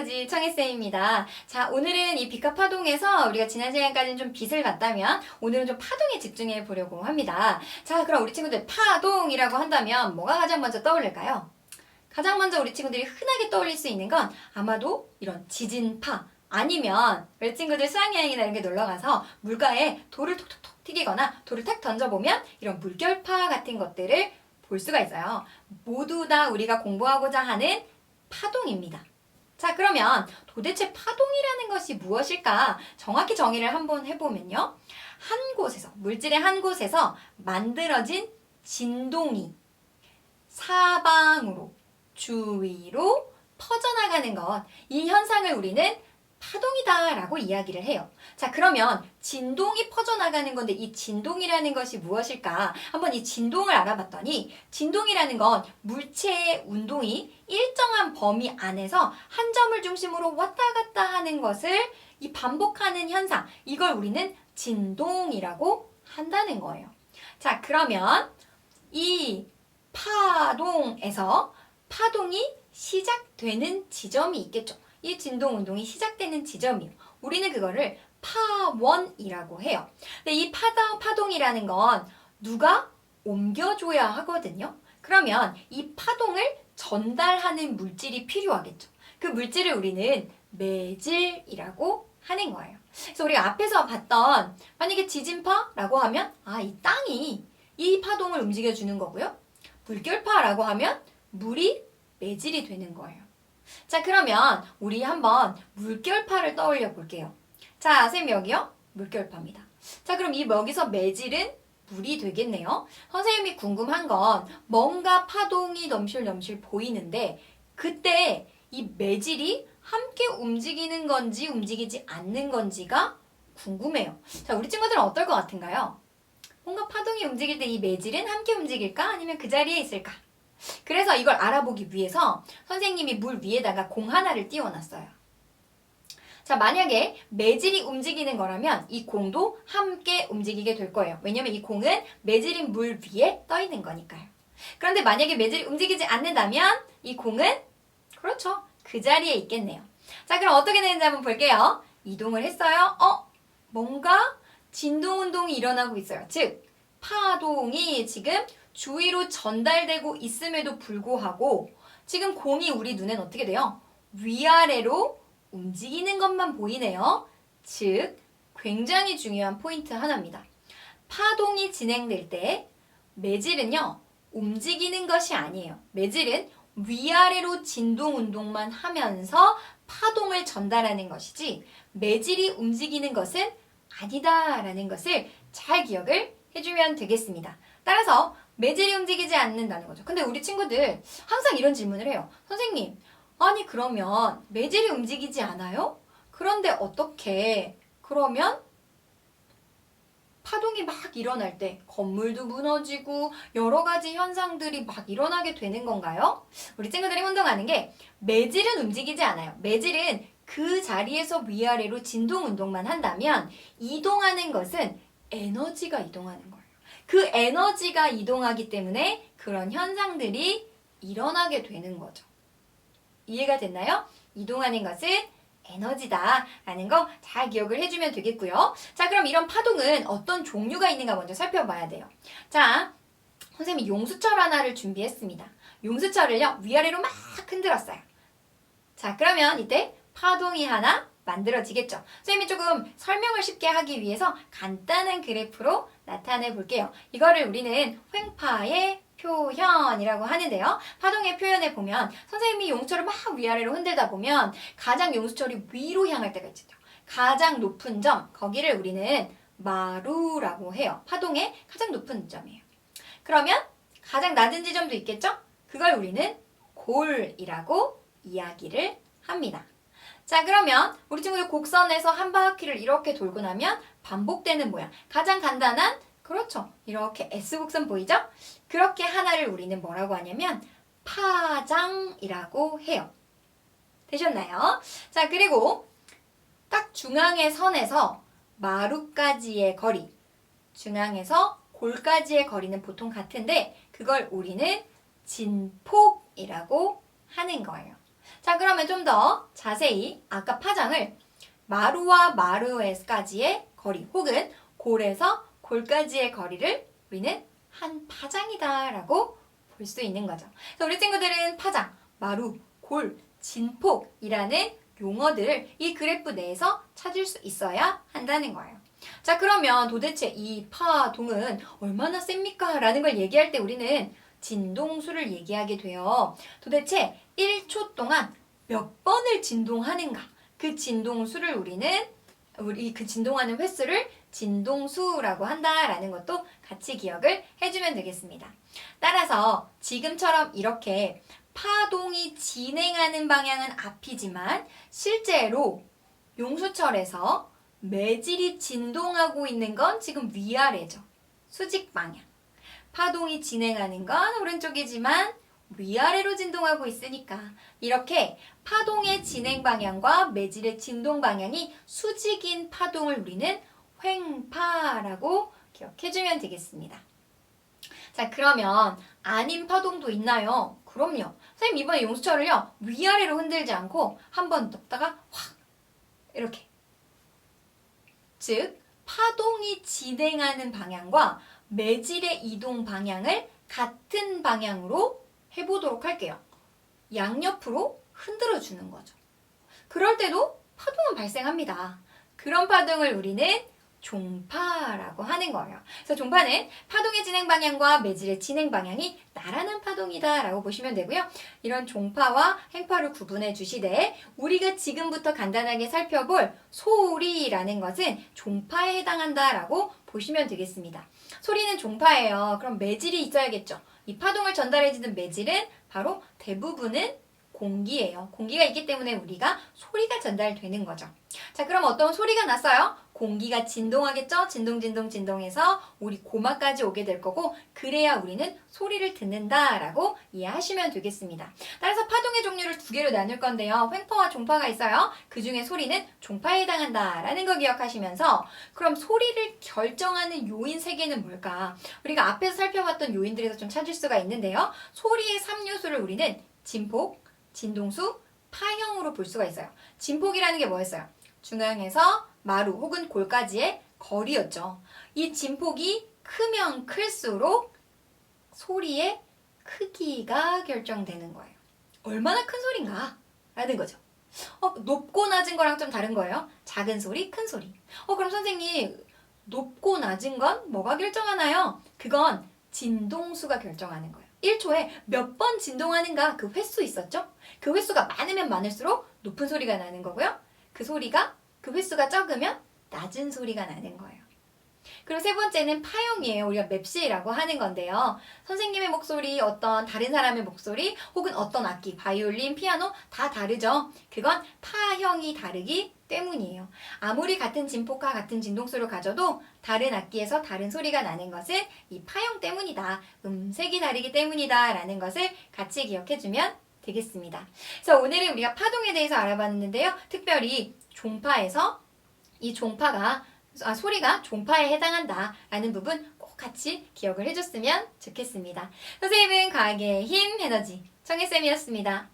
비카지 청혜쌤입니다. 자, 오늘은 이 비카 파동에서 우리가 지난 시간까지는 좀 빛을 봤다면 오늘은 좀 파동에 집중해 보려고 합니다. 자, 그럼 우리 친구들 파동이라고 한다면 뭐가 가장 먼저 떠올릴까요? 가장 먼저 우리 친구들이 흔하게 떠올릴 수 있는 건 아마도 이런 지진파 아니면 우리 친구들 수학여행이나 이런 게 놀러가서 물가에 돌을 톡톡톡 튀기거나 돌을 탁 던져보면 이런 물결파 같은 것들을 볼 수가 있어요. 모두 다 우리가 공부하고자 하는 파동입니다. 자, 그러면 도대체 파동이라는 것이 무엇일까? 정확히 정의를 한번 해보면요. 한 곳에서, 물질의 한 곳에서 만들어진 진동이 사방으로, 주위로 퍼져나가는 것, 이 현상을 우리는 파동이다 라고 이야기를 해요. 자, 그러면 진동이 퍼져나가는 건데 이 진동이라는 것이 무엇일까? 한번 이 진동을 알아봤더니 진동이라는 건 물체의 운동이 일정한 범위 안에서 한 점을 중심으로 왔다 갔다 하는 것을 이 반복하는 현상, 이걸 우리는 진동이라고 한다는 거예요. 자, 그러면 이 파동에서 파동이 시작되는 지점이 있겠죠. 이 진동 운동이 시작되는 지점이요. 우리는 그거를 파원이라고 해요. 근데 이 파동이라는 건 누가 옮겨줘야 하거든요. 그러면 이 파동을 전달하는 물질이 필요하겠죠. 그 물질을 우리는 매질이라고 하는 거예요. 그래서 우리가 앞에서 봤던 만약에 지진파라고 하면 이 땅이 이 파동을 움직여주는 거고요. 물결파라고 하면 물이 매질이 되는 거예요. 자, 그러면 우리 한번 물결파를 떠올려 볼게요. 자, 선생님 여기요. 물결파입니다. 자, 그럼 여기서 매질은 물이 되겠네요. 선생님이 궁금한 건 뭔가 파동이 넘실넘실 보이는데 그때 이 매질이 함께 움직이는 건지 움직이지 않는 건지가 궁금해요. 자, 우리 친구들은 어떨 것 같은가요? 뭔가 파동이 움직일 때 이 매질은 함께 움직일까? 아니면 그 자리에 있을까? 그래서 이걸 알아보기 위해서 선생님이 물 위에다가 공 하나를 띄워놨어요. 자, 만약에 매질이 움직이는 거라면 이 공도 함께 움직이게 될 거예요. 왜냐면 이 공은 매질인 물 위에 떠 있는 거니까요. 그런데 만약에 매질이 움직이지 않는다면 이 공은 그렇죠. 그 자리에 있겠네요. 자, 그럼 어떻게 되는지 한번 볼게요. 이동을 했어요. 뭔가 진동 운동이 일어나고 있어요. 즉, 파동이 지금 주위로 전달되고 있음에도 불구하고 지금 공이 우리 눈엔 어떻게 돼요? 위아래로 움직이는 것만 보이네요. 즉, 굉장히 중요한 포인트 하나입니다. 파동이 진행될 때 매질은요, 움직이는 것이 아니에요. 매질은 위아래로 진동 운동만 하면서 파동을 전달하는 것이지 매질이 움직이는 것은 아니다라는 것을 잘 기억을 해주면 되겠습니다. 따라서 매질이 움직이지 않는다는 거죠. 근데 우리 친구들 항상 이런 질문을 해요. 선생님, 아니 그러면 매질이 움직이지 않아요? 그런데 어떻게 그러면 파동이 막 일어날 때 건물도 무너지고 여러 가지 현상들이 막 일어나게 되는 건가요? 우리 친구들이 혼동하는 게 매질은 움직이지 않아요. 매질은 그 자리에서 위아래로 진동 운동만 한다면 이동하는 것은 에너지가 이동하는 거예요. 그 에너지가 이동하기 때문에 그런 현상들이 일어나게 되는 거죠. 이해가 됐나요? 이동하는 것은 에너지다라는 거 잘 기억을 해주면 되겠고요. 자, 그럼 이런 파동은 어떤 종류가 있는가 먼저 살펴봐야 돼요. 자, 선생님이 용수철 하나를 준비했습니다. 용수철을요, 위아래로 막 흔들었어요. 자, 그러면 이때 파동이 하나 만들어지겠죠. 선생님이 조금 설명을 쉽게 하기 위해서 간단한 그래프로 나타내 볼게요. 이거를 우리는 횡파의 표현이라고 하는데요. 파동의 표현에 보면 선생님이 용수철을 막 위아래로 흔들다 보면 가장 용수철이 위로 향할 때가 있죠. 가장 높은 점, 거기를 우리는 마루라고 해요. 파동의 가장 높은 점이에요. 그러면 가장 낮은 지점도 있겠죠? 그걸 우리는 골이라고 이야기를 합니다. 자, 그러면 우리 친구들 곡선에서 한 바퀴를 이렇게 돌고 나면 반복되는 모양. 가장 간단한, 그렇죠. 이렇게 S곡선 보이죠? 그렇게 하나를 우리는 뭐라고 하냐면 파장이라고 해요. 되셨나요? 자, 그리고 딱 중앙의 선에서 마루까지의 거리, 중앙에서 골까지의 거리는 보통 같은데 그걸 우리는 진폭이라고 하는 거예요. 자, 그러면 좀 더 자세히 아까 파장을 마루와 마루에까지의 거리 혹은 골에서 골까지의 거리를 우리는 한 파장이다라고 볼 수 있는 거죠. 그래서 우리 친구들은 파장, 마루, 골, 진폭이라는 용어들을 이 그래프 내에서 찾을 수 있어야 한다는 거예요. 자, 그러면 도대체 이 파동은 얼마나 셉니까? 라는 걸 얘기할 때 우리는 진동수를 얘기하게 돼요. 도대체 1초 동안 몇 번을 진동하는가? 그 진동수를 우리 그 진동하는 횟수를 진동수라고 한다라는 것도 같이 기억을 해주면 되겠습니다. 따라서 지금처럼 이렇게 파동이 진행하는 방향은 앞이지만 실제로 용수철에서 매질이 진동하고 있는 건 지금 위아래죠. 수직 방향. 파동이 진행하는 건 오른쪽이지만 위아래로 진동하고 있으니까 이렇게 파동의 진행 방향과 매질의 진동 방향이 수직인 파동을 우리는 횡파라고 기억해주면 되겠습니다. 자, 그러면 아닌 파동도 있나요? 그럼요. 선생님 이번에 용수철을요 위아래로 흔들지 않고 한번 넣다가 확 이렇게, 즉 파동이 진행하는 방향과 매질의 이동 방향을 같은 방향으로 해보도록 할게요. 양옆으로 흔들어 주는 거죠. 그럴 때도 파동은 발생합니다. 그런 파동을 우리는 종파라고 하는 거예요. 그래서 종파는 파동의 진행 방향과 매질의 진행 방향이 나란한 파동이다 라고 보시면 되고요. 이런 종파와 행파를 구분해 주시되 우리가 지금부터 간단하게 살펴볼 소리라는 것은 종파에 해당한다 라고 보시면 되겠습니다. 소리는 종파예요. 그럼 매질이 있어야겠죠. 이 파동을 전달해주는 매질은 바로 대부분은 공기예요. 공기가 있기 때문에 우리가 소리가 전달되는 거죠. 자, 그럼 어떤 소리가 났어요? 공기가 진동하겠죠? 진동해서 우리 고막까지 오게 될 거고 그래야 우리는 소리를 듣는다라고 이해하시면 되겠습니다. 따라서 파동의 종류를 두 개로 나눌 건데요. 횡파와 종파가 있어요. 그 중에 소리는 종파에 해당한다라는 거 기억하시면서 그럼 소리를 결정하는 요인 세 개는 뭘까? 우리가 앞에서 살펴봤던 요인들에서 좀 찾을 수가 있는데요. 소리의 3요소를 우리는 진폭, 진동수, 파형으로 볼 수가 있어요. 진폭이라는 게 뭐였어요? 중앙에서 마루 혹은 골까지의 거리였죠. 이 진폭이 크면 클수록 소리의 크기가 결정되는 거예요. 얼마나 큰 소리인가? 라는 거죠. 높고 낮은 거랑 좀 다른 거예요. 작은 소리, 큰 소리. 그럼 선생님, 높고 낮은 건 뭐가 결정하나요? 그건 진동수가 결정하는 거예요. 1초에 몇 번 진동하는가 그 횟수 있었죠? 그 횟수가 많으면 많을수록 높은 소리가 나는 거고요. 그 횟수가 적으면 낮은 소리가 나는 거예요. 그리고 세 번째는 파형이에요. 우리가 맵시라고 하는 건데요. 선생님의 목소리, 어떤 다른 사람의 목소리, 혹은 어떤 악기, 바이올린, 피아노 다 다르죠. 그건 파형이 다르기 때문이에요. 아무리 같은 진폭과 같은 진동수를 가져도 다른 악기에서 다른 소리가 나는 것은 이 파형 때문이다. 음색이 다르기 때문이다. 라는 것을 같이 기억해주면 되겠습니다. 그래서 오늘은 우리가 파동에 대해서 알아봤는데요. 특별히 종파에서 이 소리가 종파에 해당한다라는 부분 꼭 같이 기억을 해줬으면 좋겠습니다. 선생님은 과학의 힘 에너지 정혜쌤이었습니다.